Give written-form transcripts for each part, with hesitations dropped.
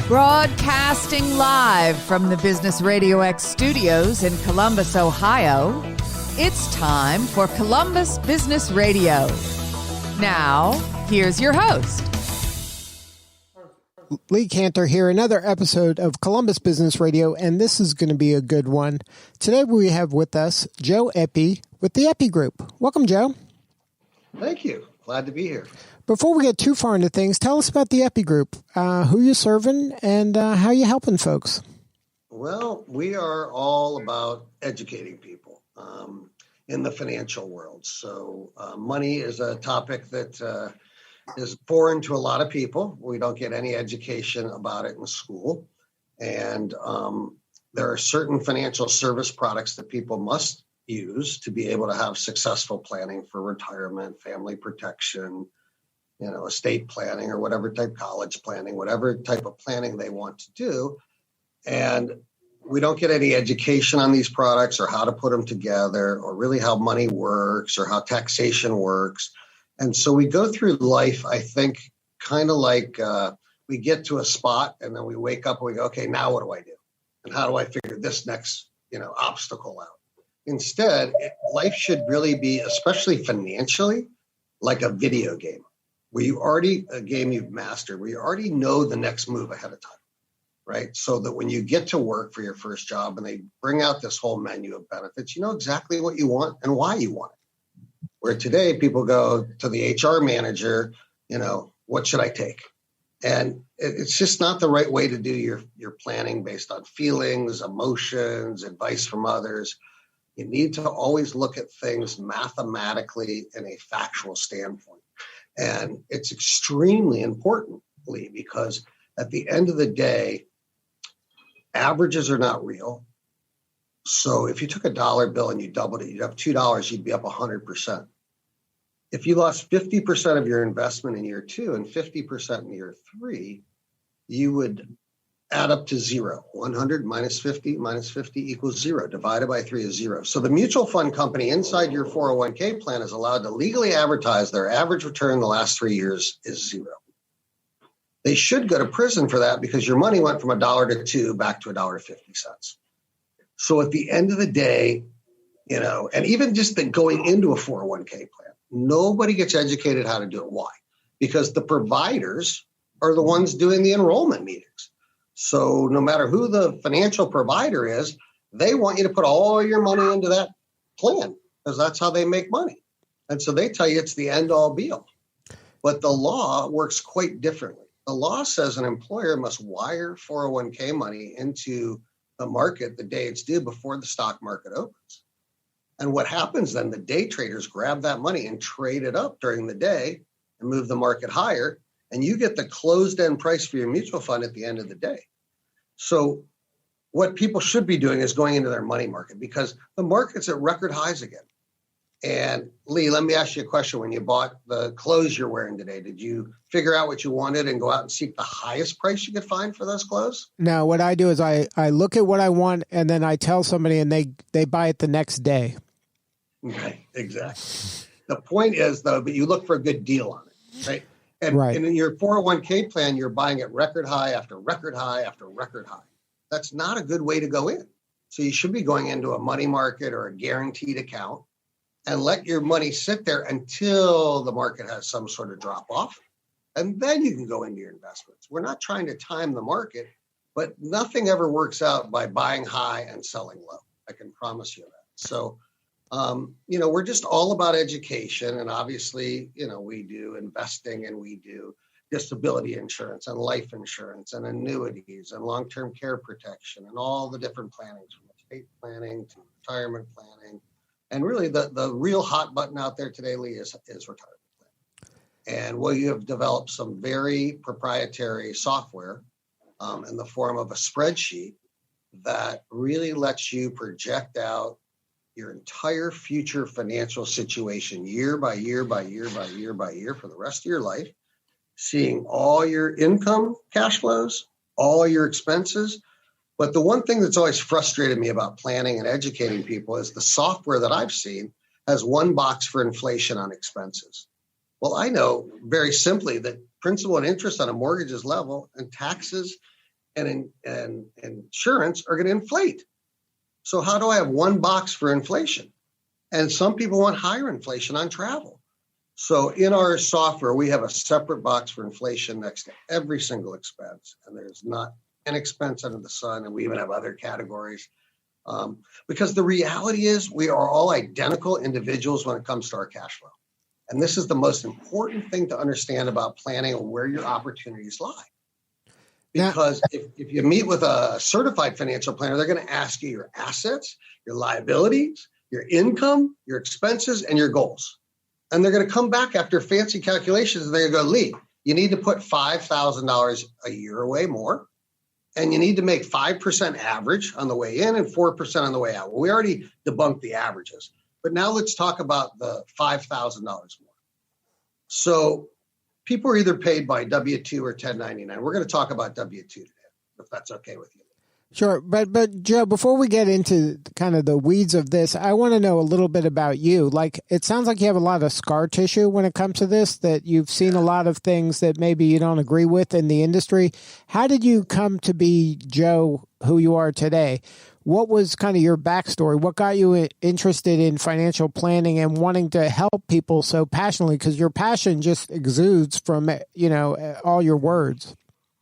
Broadcasting live from the Business RadioX studios in Columbus, Ohio, it's time for Columbus Business Radio. Now, here's your host. Lee Cantor here, another episode of Columbus Business Radio, and this is going to be a good one. Today we have with us Joe Eppy with the Eppy Group. Welcome, Joe. Thank you. Glad to be here. Before we get too far into things, tell us about the Eppy Group, who you're serving, and how you're helping folks. Well, we are all about educating people in the financial world. So money is a topic that is foreign to a lot of people. We don't get any education about it in school. And there are certain financial service products that people must use to be able to have successful planning for retirement, family protection, estate planning, or whatever type, college planning, whatever type of planning they want to do. And we don't get any education on these products or how to put them together or really how money works or how taxation works. And so we go through life, I think, kind of like we get to a spot and then we wake up and we go, okay, now what do I do? And how do I figure this next, obstacle out? Instead, life should really be, especially financially, like a video game. A game you've mastered, where you already know the next move ahead of time, right? So that when you get to work for your first job and they bring out this whole menu of benefits, you know exactly what you want and why you want it. Where today people go to the HR manager, what should I take? And it's just not the right way to do your planning based on feelings, emotions, advice from others. You need to always look at things mathematically in a factual standpoint. And it's extremely important, Lee, because at the end of the day, averages are not real. So if you took a dollar bill and you doubled it, you'd have $2, you'd be up 100%. If you lost 50% of your investment in year 2 and 50% in year 3, you would add up to 0. 100 minus 50 equals 0. Divided by 3 is 0. So the mutual fund company inside your 401k plan is allowed to legally advertise their average return the last 3 years is 0. They should go to prison for that because your money went from $1 to $2 back to $1.50. So at the end of the day, and even just going into a 401k plan, nobody gets educated how to do it. Why? Because the providers are the ones doing the enrollment meetings. So no matter who the financial provider is, they want you to put all your money into that plan because that's how they make money. And so they tell you it's the end all be all. But the law works quite differently. The law says an employer must wire 401k money into the market the day it's due before the stock market opens. And what happens then, the day traders grab that money and trade it up during the day and move the market higher. And you get the closed-end price for your mutual fund at the end of the day. So what people should be doing is going into their money market because the market's at record highs again. And Lee, let me ask you a question. When you bought the clothes you're wearing today, did you figure out what you wanted and go out and seek the highest price you could find for those clothes? No, what I do is I look at what I want and then I tell somebody and they buy it the next day. Right, exactly. The point is, though, but you look for a good deal on it, right? And in your 401k plan, you're buying at record high after record high after record high. That's not a good way to go in. So you should be going into a money market or a guaranteed account and let your money sit there until the market has some sort of drop off. And then you can go into your investments. We're not trying to time the market, but nothing ever works out by buying high and selling low. I can promise you that. So we're just all about education. And obviously, we do investing and we do disability insurance and life insurance and annuities and long-term care protection and all the different plannings from estate planning to retirement planning. And really the real hot button out there today, Lee, is retirement planning. And we have developed some very proprietary software in the form of a spreadsheet that really lets you project out your entire future financial situation year by year by year by year by year for the rest of your life, seeing all your income cash flows, all your expenses. But the one thing that's always frustrated me about planning and educating people is the software that I've seen has one box for inflation on expenses. Well, I know very simply that principal and interest on a mortgage is level and taxes and insurance are going to inflate. So how do I have one box for inflation? And some people want higher inflation on travel. So in our software, we have a separate box for inflation next to every single expense. And there's not an expense under the sun. And we even have other categories. Because the reality is we are all identical individuals when it comes to our cash flow. And this is the most important thing to understand about planning and where your opportunities lie. Because if you meet with a certified financial planner, they're going to ask you your assets, your liabilities, your income, your expenses, and your goals. And they're going to come back after fancy calculations and they're going to go, Lee, you need to put $5,000 a year away more. And you need to make 5% average on the way in and 4% on the way out. Well, we already debunked the averages. But now let's talk about the $5,000 more. So people are either paid by W-2 or 1099. We're going to talk about W-2 today, if that's okay with you. Sure. But Joe, before we get into kind of the weeds of this, I want to know a little bit about you. Like, it sounds like you have a lot of scar tissue when it comes to this, that you've seen a lot of things that maybe you don't agree with in the industry. How did you come to be Joe, who you are today? What was kind of your backstory? What got you interested in financial planning and wanting to help people so passionately? Because your passion just exudes from, all your words.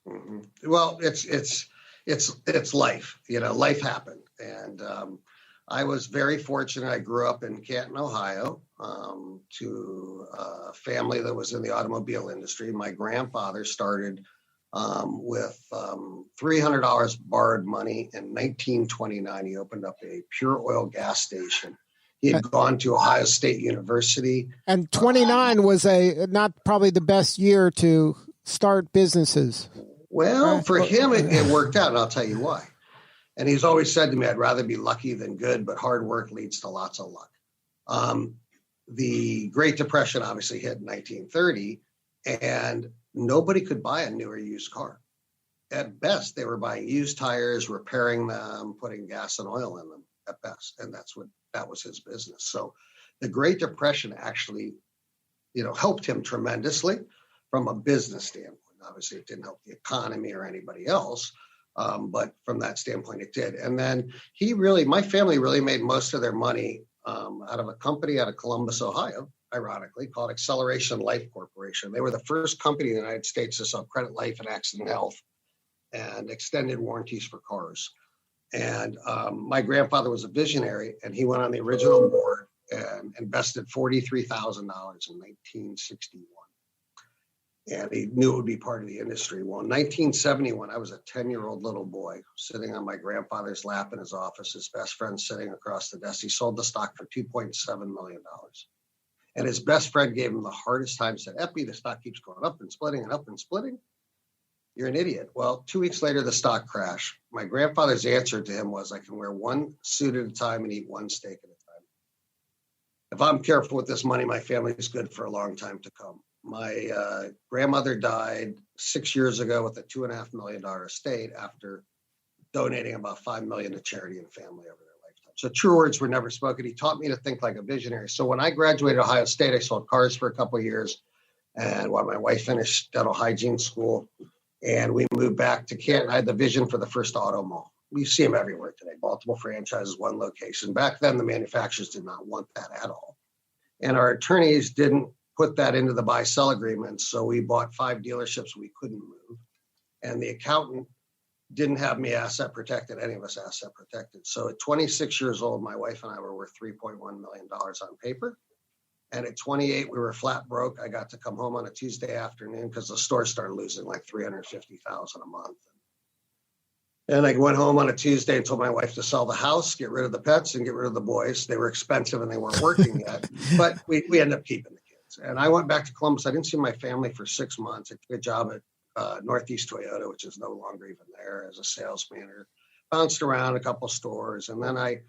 Mm-hmm. Well, it's life. Life happened. And I was very fortunate. I grew up in Canton, Ohio, to a family that was in the automobile industry. My grandfather started with $300 borrowed money in 1929. He opened up a pure oil gas station. He had gone to Ohio State University. And 29 was not probably the best year to start businesses. Well, for him, it worked out, and I'll tell you why. And he's always said to me, I'd rather be lucky than good, but hard work leads to lots of luck. The Great Depression obviously hit in 1930, and nobody could buy a new or used car. At best, they were buying used tires, repairing them, putting gas and oil in them at best. And that was his business. So the Great Depression actually, helped him tremendously from a business standpoint. Obviously, it didn't help the economy or anybody else, but from that standpoint, it did. And then my family really made most of their money out of a company out of Columbus, Ohio, ironically, called Acceleration Life Corporation. They were the first company in the United States to sell credit life and accident health and extended warranties for cars. And my grandfather was a visionary, and he went on the original board and invested $43,000 in 1961. And he knew it would be part of the industry. Well, in 1971, I was a 10-year-old little boy sitting on my grandfather's lap in his office, his best friend sitting across the desk. He sold the stock for $2.7 million. And his best friend gave him the hardest time, said, Eppy, the stock keeps going up and splitting and up and splitting. You're an idiot. Well, 2 weeks later, the stock crashed. My grandfather's answer to him was, I can wear one suit at a time and eat one steak at a time. If I'm careful with this money, my family is good for a long time to come. My grandmother died 6 years ago with a $2.5 million estate after donating about $5 million to charity and family over their lifetime. So true words were never spoken. He taught me to think like a visionary. So when I graduated Ohio State, I sold cars for a couple of years. And while my wife finished dental hygiene school and we moved back to Canton, I had the vision for the first auto mall. We see them everywhere today, multiple franchises, one location. Back then, the manufacturers did not want that at all. And our attorneys didn't put that into the buy-sell agreement. So we bought 5 dealerships we couldn't move. And the accountant didn't have me asset protected, any of us asset protected. So at 26 years old, my wife and I were worth $3.1 million on paper. And at 28, we were flat broke. I got to come home on a Tuesday afternoon because the store started losing like $350,000 a month. And I went home on a Tuesday and told my wife to sell the house, get rid of the pets, and get rid of the boys. They were expensive and they weren't working yet, but we ended up keeping the kids. And I went back to Columbus. I didn't see my family for 6 months. I took a job at Northeast Toyota, which is no longer even there, as a sales manager. Bounced around a couple stores, and then I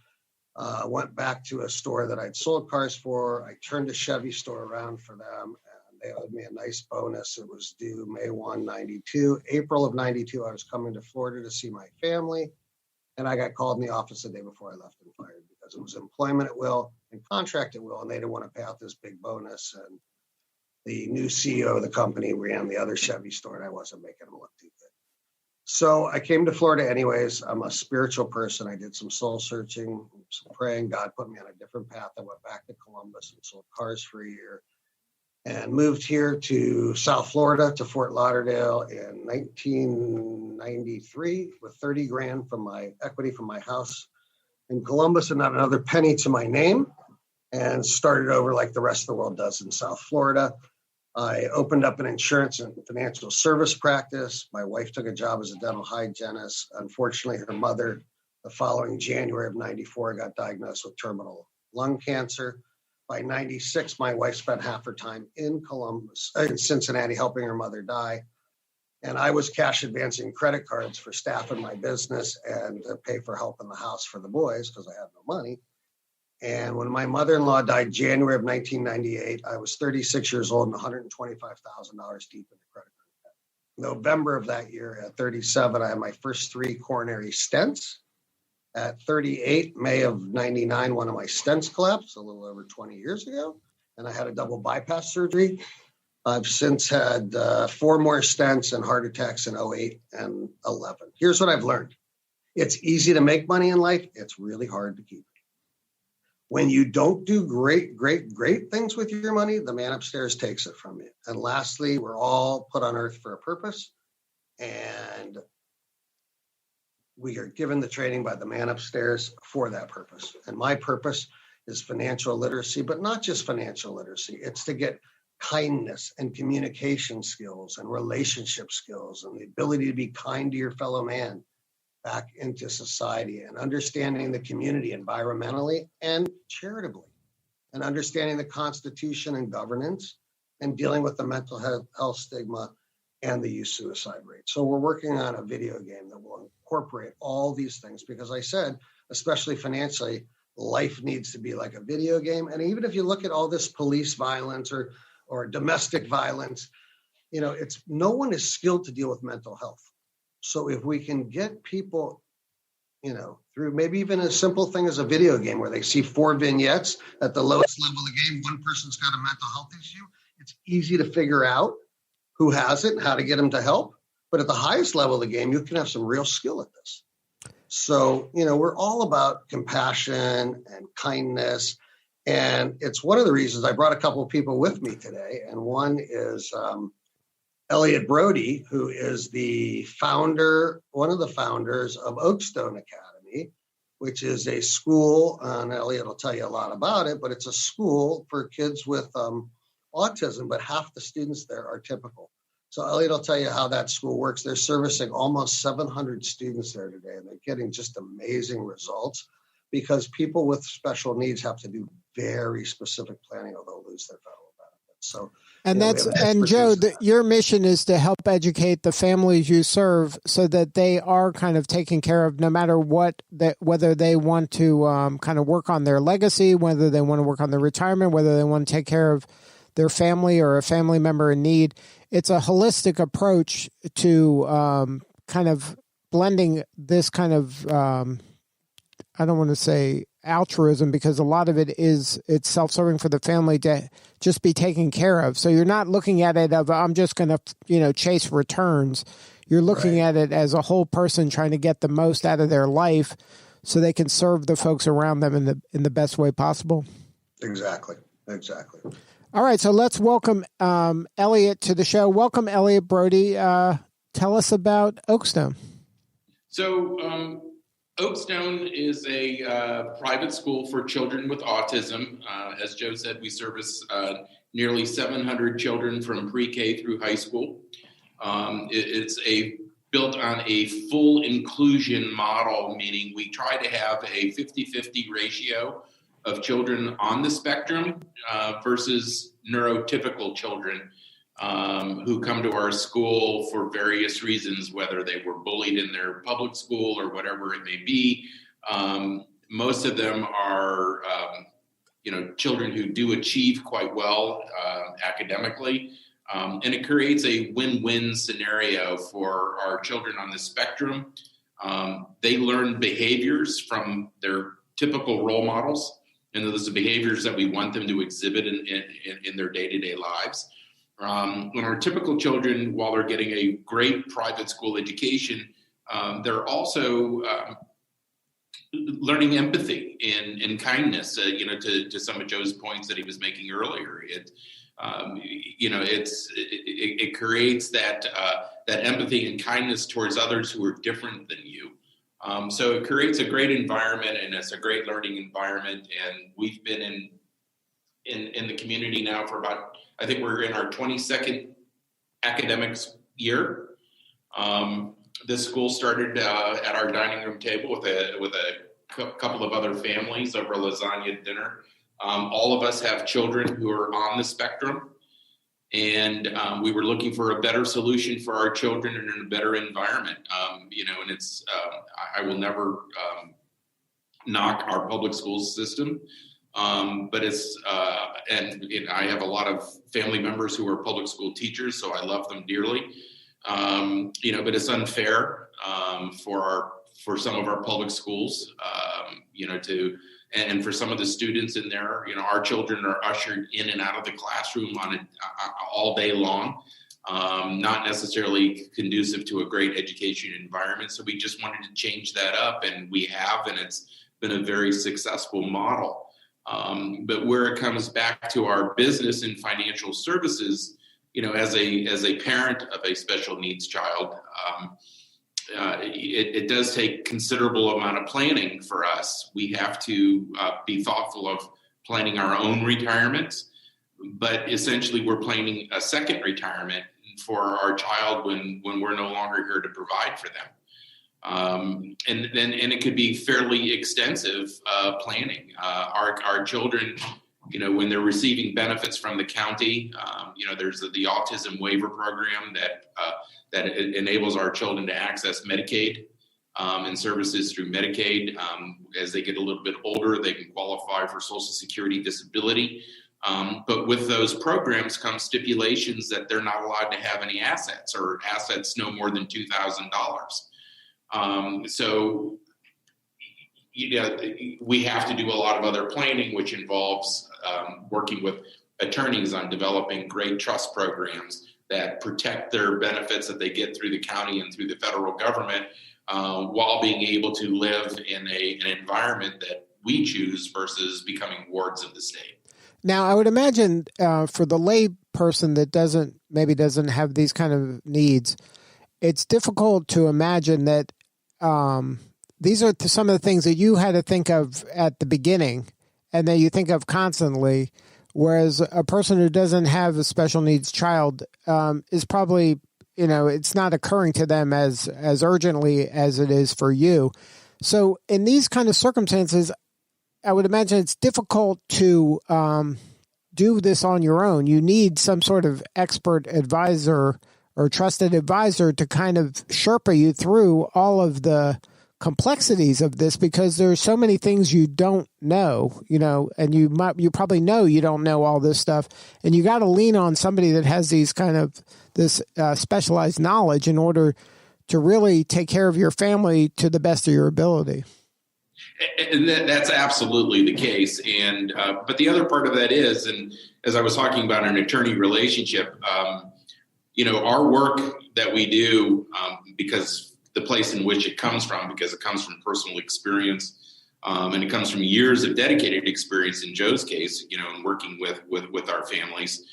went back to a store that I'd sold cars for. I turned a Chevy store around for them, and they owed me a nice bonus. It was due May 1, 92. April of 92, I was coming to Florida to see my family, and I got called in the office the day before I left and fired because it was employment at will and contract at will, and they didn't want to pay out this big bonus. And the new CEO of the company ran the other Chevy store, and I wasn't making them look too good. So I came to Florida anyways. I'm a spiritual person. I did some soul searching, some praying. God put me on a different path. I went back to Columbus and sold cars for a year and moved here to South Florida, to Fort Lauderdale in 1993 with 30 grand from my equity from my house in Columbus and not another penny to my name, and started over like the rest of the world does in South Florida. I opened up an insurance and financial service practice. My wife took a job as a dental hygienist. Unfortunately, her mother, the following January of 94, got diagnosed with terminal lung cancer. By 96, my wife spent half her time in Cincinnati, helping her mother die. And I was cash advancing credit cards for staff in my business and to pay for help in the house for the boys because I had no money. And when my mother-in-law died January of 1998, I was 36 years old and $125,000 deep in the credit card debt. November of that year, at 37, I had my first 3 coronary stents. At 38, May of 99, one of my stents collapsed a little over 20 years ago, and I had a double bypass surgery. I've since had 4 more stents and heart attacks in 08 and 11. Here's what I've learned. It's easy to make money in life. It's really hard to keep it. When you don't do great things with your money, the man upstairs takes it from you. And lastly, we're all put on earth for a purpose. And we are given the training by the man upstairs for that purpose. And my purpose is financial literacy, but not just financial literacy. It's to get kindness and communication skills and relationship skills and the ability to be kind to your fellow man back into society, and understanding the community environmentally and charitably, and understanding the Constitution and governance, and dealing with the mental health stigma and the youth suicide rate. So we're working on a video game that will incorporate all these things, because I said, especially financially, life needs to be like a video game. And even if you look at all this police violence or domestic violence, it's no one is skilled to deal with mental health. So if we can get people, through maybe even a simple thing as a video game where they see 4 vignettes at the lowest level of the game, one person's got a mental health issue, it's easy to figure out who has it and how to get them to help. But at the highest level of the game, you can have some real skill at this. So, we're all about compassion and kindness. And it's one of the reasons I brought a couple of people with me today. And one is Elliot Brody, who is one of the founders of Oakstone Academy, which is a school, and Elliot will tell you a lot about it, but it's a school for kids with autism, but half the students there are typical. So Elliot will tell you how that school works. They're servicing almost 700 students there today, and they're getting just amazing results because people with special needs have to do very specific planning or they'll lose their federal benefits. So, and Joe, your mission is to help educate the families you serve so that they are kind of taken care of no matter whether they want to kind of work on their legacy, whether they want to work on their retirement, whether they want to take care of their family or a family member in need. It's a holistic approach to kind of blending this kind of, I don't want to say altruism, because a lot of it's self-serving for the family to just be taken care of. So you're not looking at it of, I'm just going to, chase returns. You're looking at it as a whole person trying to get the most out of their life so they can serve the folks around them in the best way possible. Exactly. All right. So let's welcome Elliot to the show. Welcome, Elliot Brody. Tell us about Oakstone. So, Oakstone is a private school for children with autism. As Joe said, we service nearly 700 children from pre-K through high school. It's built on a full inclusion model, meaning we try to have a 50-50 ratio of children on the spectrum versus neurotypical children who come to our school for various reasons, whether they were bullied in their public school or whatever it may be. Most of them are, children who do achieve quite well academically. And it creates a win-win scenario for our children on the spectrum. They learn behaviors from their typical role models, and those are behaviors that we want them to exhibit in their day-to-day lives. When our typical children, while they're getting a great private school education, they're also learning empathy and kindness, to some of Joe's points that he was making earlier. It creates that empathy and kindness towards others who are different than you. So it creates a great environment, and it's a great learning environment. And we've been in the community now for about, I think we're in our 22nd academic year. This school started at our dining room table with a couple of other families over a lasagna dinner. All of us have children who are on the spectrum, and we were looking for a better solution for our children and in a better environment. And it's I will never knock our public school system, but it's and I have a lot of family members who are public school teachers, so I love them dearly. But it's unfair for some of our public schools, and for some of the students in there. Our children are ushered in and out of the classroom all day long, not necessarily conducive to a great education environment. So we just wanted to change that up, and we have, and it's been a very successful model. But where it comes back to our business and financial services, as a parent of a special needs child, it does take considerable amount of planning for us. We have to be thoughtful of planning our own retirements, but essentially we're planning a second retirement for our child when we're no longer here to provide for them. And it could be fairly extensive planning. Our children, when they're receiving benefits from the county, there's the autism waiver program that enables our children to access Medicaid and services through Medicaid. As they get a little bit older, they can qualify for Social Security disability. But with those programs come stipulations that they're not allowed to have any assets, or assets no more than $2,000. So we have to do a lot of other planning, which involves working with attorneys on developing great trust programs that protect their benefits that they get through the county and through the federal government, while being able to live in an environment that we choose versus becoming wards of the state. Now, I would imagine for the lay person that doesn't have these kind of needs, it's difficult to imagine that these are some of the things that you had to think of at the beginning and that you think of constantly, whereas a person who doesn't have a special needs child is probably, it's not occurring to them as urgently as it is for you. So in these kind of circumstances, I would imagine it's difficult to do this on your own. You need some sort of expert advisor or trusted advisor to kind of Sherpa you through all of the complexities of this, because there's so many things you don't know, and you probably know you don't know all this stuff, and you got to lean on somebody that has this specialized knowledge in order to really take care of your family to the best of your ability. And that's absolutely the case. And but the other part of that is, and as I was talking about an attorney relationship, our work that we do, because the place in which it comes from, because it comes from personal experience, and it comes from years of dedicated experience in Joe's case, in working with our families.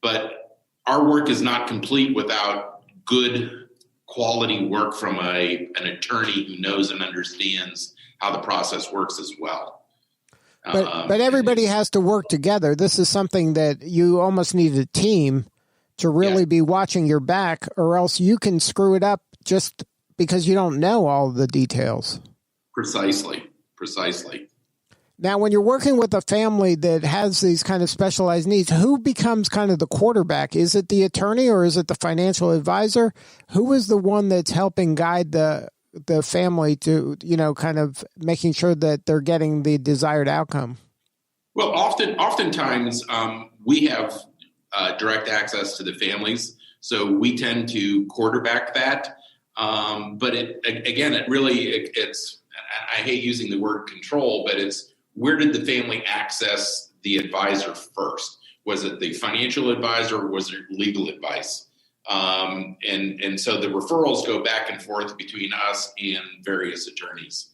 But our work is not complete without good quality work from an attorney who knows and understands how the process works as well. But everybody has to work together. This is something that you almost need a team to really be watching your back, or else you can screw it up just because you don't know all the details. Precisely. Now, when you're working with a family that has these kind of specialized needs, who becomes kind of the quarterback? Is it the attorney or is it the financial advisor? Who is the one that's helping guide the family to, kind of making sure that they're getting the desired outcome? Well, oftentimes we have direct access to the families, so we tend to quarterback that. But it's I hate using the word control, but it's, where did the family access the advisor first? Was it the financial advisor, or was it legal advice? And so the referrals go back and forth between us and various attorneys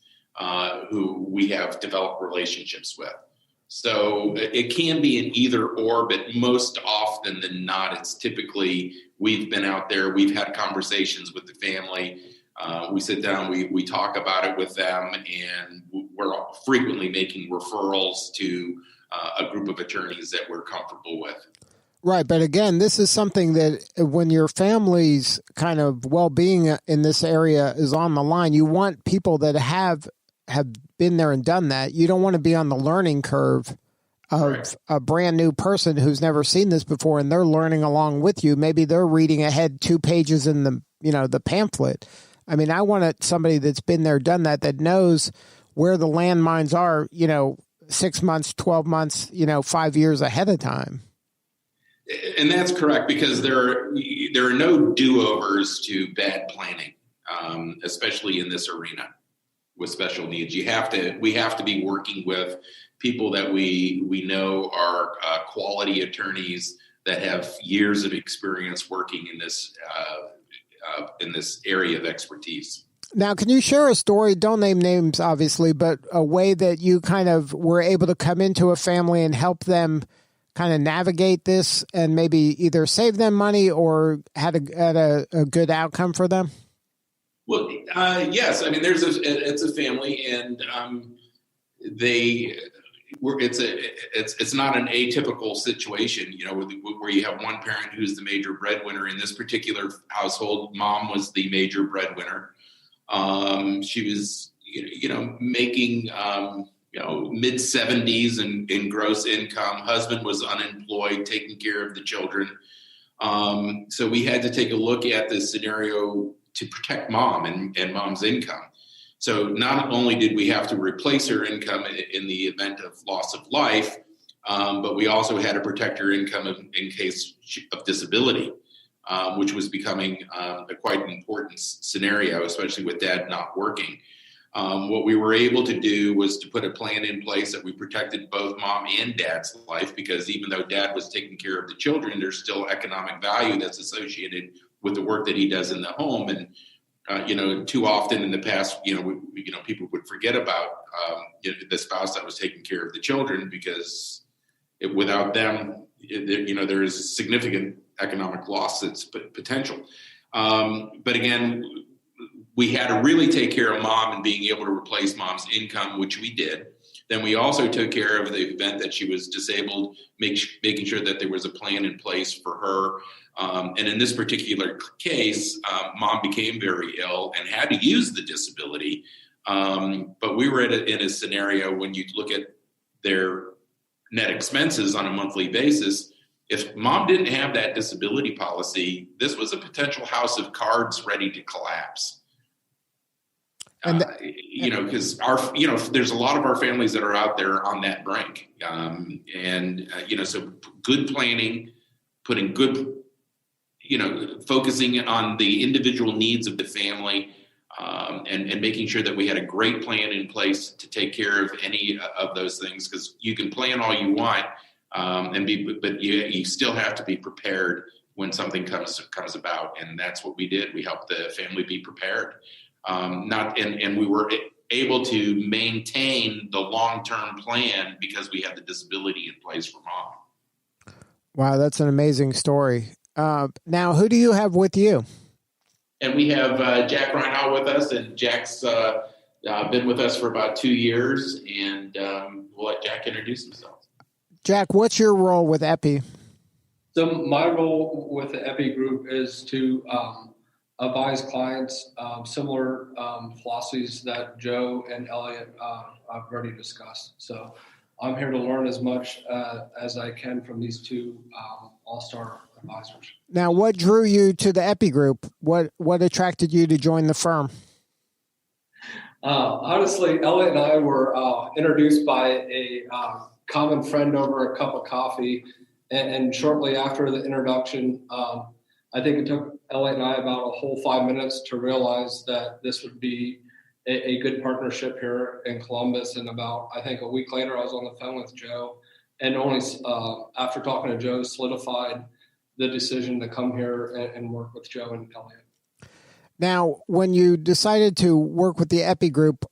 who we have developed relationships with. So it can be an either or, but most often than not, it's typically we've been out there, we've had conversations with the family, we sit down, we talk about it with them, and we're frequently making referrals to a group of attorneys that we're comfortable with. Right. But again, this is something that when your family's kind of well-being in this area is on the line, you want people that have been there and done that. You don't want to be on the learning curve of a brand new person who's never seen this before, and they're learning along with you. Maybe they're reading ahead 2 pages in the pamphlet. I mean, I want somebody that's been there, done that knows where the landmines are, 6 months, 12 months, 5 years ahead of time. And that's correct, because there are no do-overs to bad planning, especially in this arena with special needs. We have to be working with people that we know are quality attorneys that have years of experience working in this area of expertise. Now, can you share a story? Don't name names, obviously, but a way that you kind of were able to come into a family and help them kind of navigate this and maybe either save them money or had a good outcome for them? Well, yes. I mean, it's a family, and it's not an atypical situation, where you have one parent who's the major breadwinner. In this particular household, mom was the major breadwinner. She was, making, mid-70s in gross income. Husband was unemployed, taking care of the children. So we had to take a look at this scenario to protect mom and mom's income. So not only did we have to replace her income in the event of loss of life, but we also had to protect her income in case of disability, which was becoming a quite important scenario, especially with dad not working. What we were able to do was to put a plan in place that we protected both mom and dad's life, because even though dad was taking care of the children, there's still economic value that's associated with the work that he does in the home. And too often in the past, people would forget about the spouse that was taking care of the children, because without them, there is significant economic loss that's potential. But again, we had to really take care of mom and being able to replace mom's income, which we did. Then we also took care of the event that she was disabled, making sure that there was a plan in place for her. And in this particular case, mom became very ill and had to use the disability. But we were in a scenario when you look at their net expenses on a monthly basis. If mom didn't have that disability policy, this was a potential house of cards ready to collapse. And because there's a lot of our families that are out there on that brink. So good planning, putting good, focusing on the individual needs of the family, and making sure that we had a great plan in place to take care of any of those things, because you can plan all you want, but you still have to be prepared when something comes about. And that's what we did. We helped the family be prepared. And we were able to maintain the long-term plan because we had the disability in place for mom. Wow, that's an amazing story. Now, who do you have with you? And we have Jack Reinhall with us, and Jack's been with us for about 2 years, and we'll let Jack introduce himself. Jack, what's your role with Eppy? So my role with the Eppy Group is to advise clients similar philosophies that Joe and Elliot have already discussed. So I'm here to learn as much as I can from these two all-star advisors. Now, what drew you to the Eppy Group? What attracted you to join the firm? Honestly, Elliot and I were introduced by a common friend over a cup of coffee, and shortly after the introduction, I think it took Elliot and I about a whole 5 minutes to realize that this would be a good partnership here in Columbus. And about, I think a week later, I was on the phone with Joe, and only after talking to Joe solidified the decision to come here and work with Joe and Elliot. Now, when you decided to work with the Eppy Group,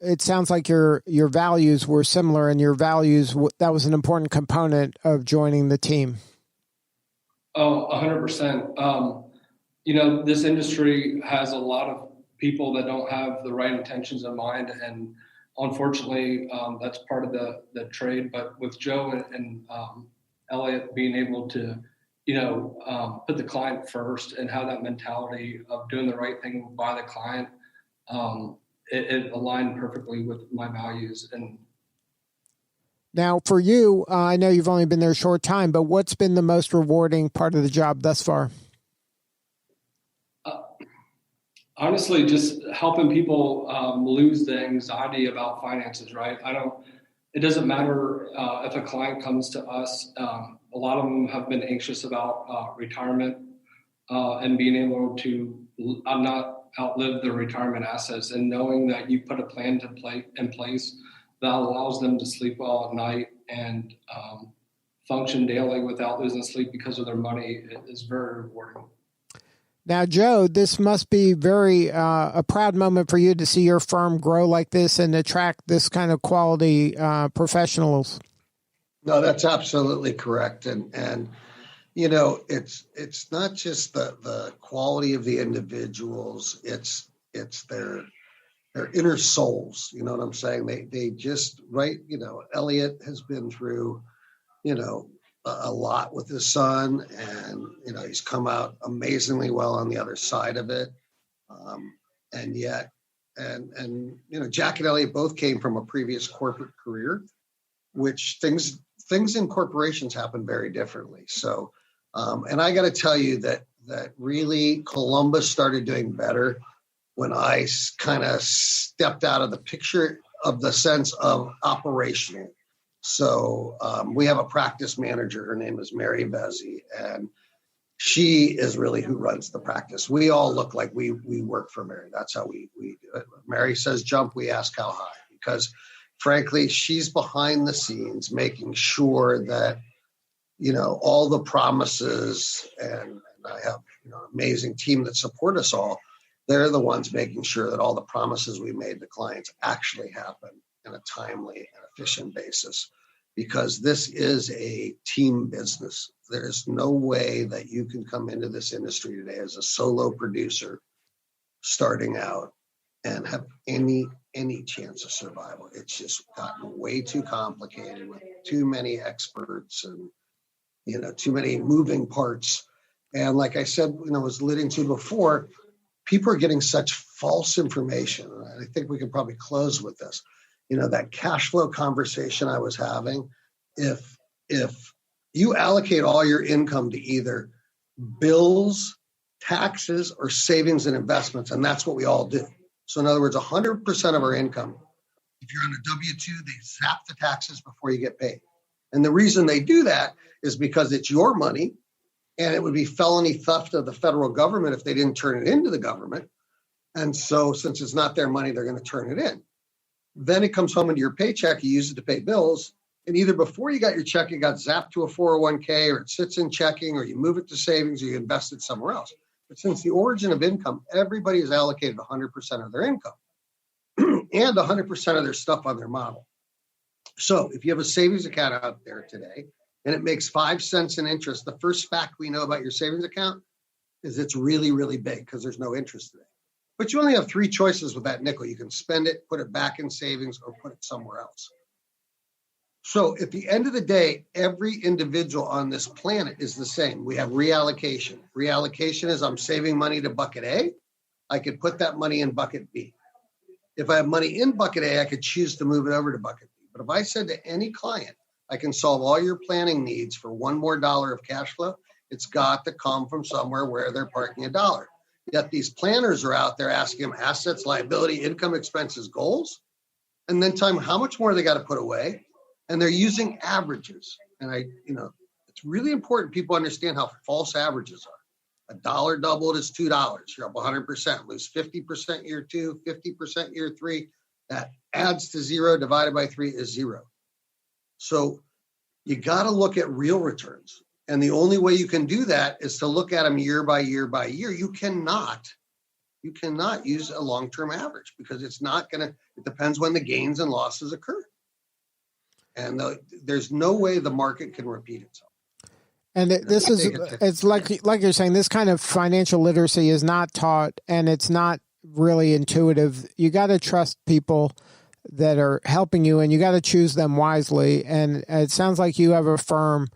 it sounds like your values were similar, and your values, that was an important component of joining the team. Oh, 100%. This industry has a lot of people that don't have the right intentions in mind, and unfortunately, that's part of the trade. But with Joe and Elliot being able to, put the client first and have that mentality of doing the right thing by the client, it aligned perfectly with my values. And now, for you, I know you've only been there a short time, but what's been the most rewarding part of the job thus far? Honestly, just helping people lose the anxiety about finances, right? It doesn't matter if a client comes to us. A lot of them have been anxious about retirement and being able to not outlive their retirement assets, and knowing that you put a plan in place that allows them to sleep well at night and function daily without losing sleep because of their money is very rewarding. Now, Joe, this must be very a proud moment for you to see your firm grow like this and attract this kind of quality professionals. No, that's absolutely correct. And it's not just the quality of the individuals, it's their inner souls. You know what I'm saying? They just, right, Elliot has been through, a lot with his son, and he's come out amazingly well on the other side of it. And yet, Jack and Elliot both came from a previous corporate career, which things in corporations happen very differently. So, and I got to tell you that really Columbus started doing better when I kind of stepped out of the picture of the sense of operational. So we have a practice manager. Her name is Mary Bezzi, and she is really who runs the practice. We all look like we work for Mary. That's how we do it. Mary says jump, we ask how high, because frankly, she's behind the scenes making sure that, all the promises, and I have an amazing team that support us all. They're the ones making sure that all the promises we made to clients actually happen in a timely and efficient basis, because this is a team business. There's no way that you can come into this industry today as a solo producer starting out and have any chance of survival. It's just gotten way too complicated with too many experts and, too many moving parts. And like I said, was alluding to before, people are getting such false information. And I think we can probably close with this. That cash flow conversation I was having, if you allocate all your income to either bills, taxes, or savings and investments, and that's what we all do. So in other words, 100% of our income, if you're on a W-2, they zap the taxes before you get paid. And the reason they do that is because it's your money, and it would be felony theft of the federal government if they didn't turn it into the government. And so since it's not their money, they're going to turn it in. Then it comes home into your paycheck, you use it to pay bills, and either before you got your check, it got zapped to a 401k, or it sits in checking, or you move it to savings, or you invest it somewhere else. But since the origin of income, everybody is allocated 100% of their income and 100% of their stuff on their model. So if you have a savings account out there today and it makes 5 cents in interest, the first fact we know about your savings account is it's really, really big because there's no interest today. But you only have 3 choices with that nickel. You can spend it, put it back in savings, or put it somewhere else. So at the end of the day, every individual on this planet is the same. We have reallocation. Reallocation is I'm saving money to bucket A. I could put that money in bucket B. If I have money in bucket A, I could choose to move it over to bucket B. But if I said to any client, I can solve all your planning needs for $1 more of cash flow, it's got to come from somewhere where they're parking $1. Yet these planners are out there asking them assets, liability, income, expenses, goals, and then tell them how much more they got to put away. And they're using averages. And it's really important people understand how false averages are. $1 doubled is $2. You're up 100%. Lose 50% year 2, 50% year 3. That adds to 0 divided by 3 is 0. So You got to look at real returns. And the only way you can do that is to look at them year by year by year. You cannot use a long-term average because it's not going to, it depends when the gains and losses occur. And there's no way the market can repeat itself. And it's like you're saying, this kind of financial literacy is not taught and it's not really intuitive. You got to trust people that are helping you and you got to choose them wisely. And it sounds like you have a firm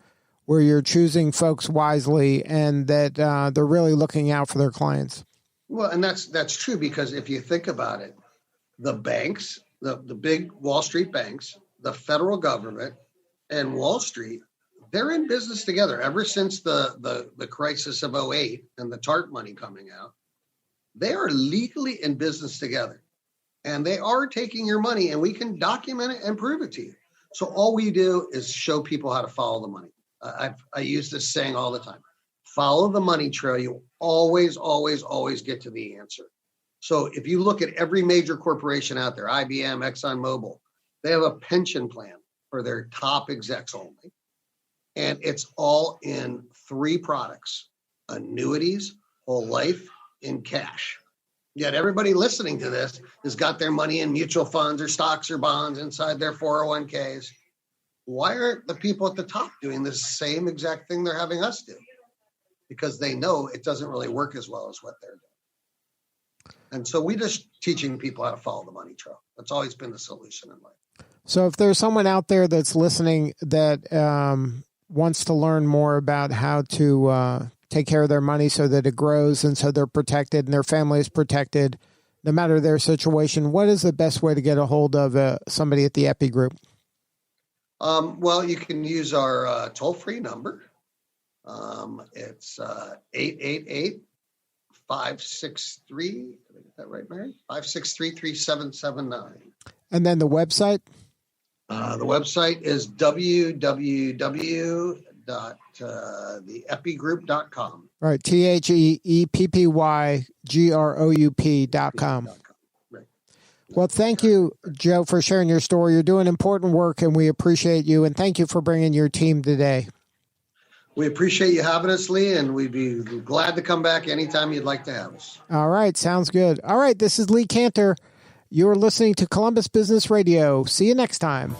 where you're choosing folks wisely and that they're really looking out for their clients. Well, and that's true because if you think about it, the banks, the big Wall Street banks, the federal government, and Wall Street, they're in business together ever since the crisis of 2008 and the TARP money coming out. They are legally in business together, and they are taking your money, and we can document it and prove it to you. So all we do is show people how to follow the money. I use this saying all the time. Follow the money trail. You always, always, always get to the answer. So if you look at every major corporation out there, IBM, ExxonMobil, they have a pension plan for their top execs only. And it's all in 3 products: annuities, whole life, and cash. Yet everybody listening to this has got their money in mutual funds or stocks or bonds inside their 401ks. Why aren't the people at the top doing the same exact thing they're having us do? Because they know it doesn't really work as well as what they're doing. And so we just teaching people how to follow the money trail. That's always been the solution in life. So if there's someone out there that's listening that wants to learn more about how to take care of their money so that it grows and so they're protected and their family is protected, no matter their situation, what is the best way to get a hold of somebody at the Eppy Group? Well, you can use our toll-free number. It's 888-563. Did I get that right, Mary? 563-3779. And then the website? The website is www.theeppygroup.com. All right, THEEPPYGROUP.com. Right. Well, thank you, Joe, for sharing your story. You're doing important work, and we appreciate you. And thank you for bringing your team today. We appreciate you having us, Lee, and we'd be glad to come back anytime you'd like to have us. All right, sounds good. All right, this is Lee Cantor. You're listening to Columbus Business Radio. See you next time.